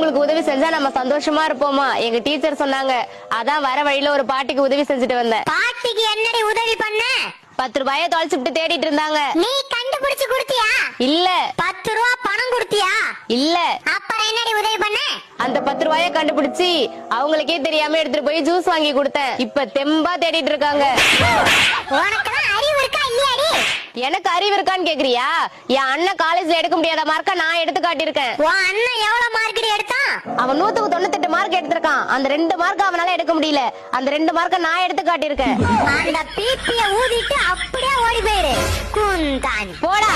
ஸ்கூலுக்கு உதவி செஞ்சா நம்ம சந்தோஷமா இருப்போமா எங்க டீச்சர் சொன்னாங்க. அதான் வர வழியில ஒரு பாட்டிக்கு உதவி செஞ்சுட்டு வந்தேன். பாட்டிக்கு என்னடி உதவி பண்ண? 10 ரூபாய தொலைச்சுட்டு தேடிட்டு இருந்தாங்க. நீ கண்டுபிடிச்சு கொடுத்தியா? இல்ல. 10 ரூபா பணம் கொடுத்தியா? இல்ல. அப்புறம் என்னடி உதவி பண்ண? அந்த 10 ரூபாய கண்டுபிடிச்சி அவங்களுக்கே தெரியாம எடுத்துட்டு போய் ஜூஸ் வாங்கி கொடுத்தேன். இப்ப தெம்பா தேடிட்டு இருக்காங்க. உனக்குலாம் அறிவு இருக்கா இல்லையாடி? எனக்கு அறிவு இருக்கான்னு கேக்குறியா? என் அண்ணன் காலேஜ்ல எடுக்க முடியாத மார்க்க நான் எடுத்து காட்டியிருக்கேன். உன் அண்ணன் எவ்வளவு மார்க் எடுத்தான்? அவன் 198 மார்க் எடுத்திருக்கான். அந்த 2 மார்க் அவனால எடுக்க முடியல. அந்த 2 மார்க்க நான் எடுத்து காட்டியிருக்கேன். அந்த பீப்பிய ஊதிட்டு அப்படியே ஓடி போயிரு. குந்தான் போடா.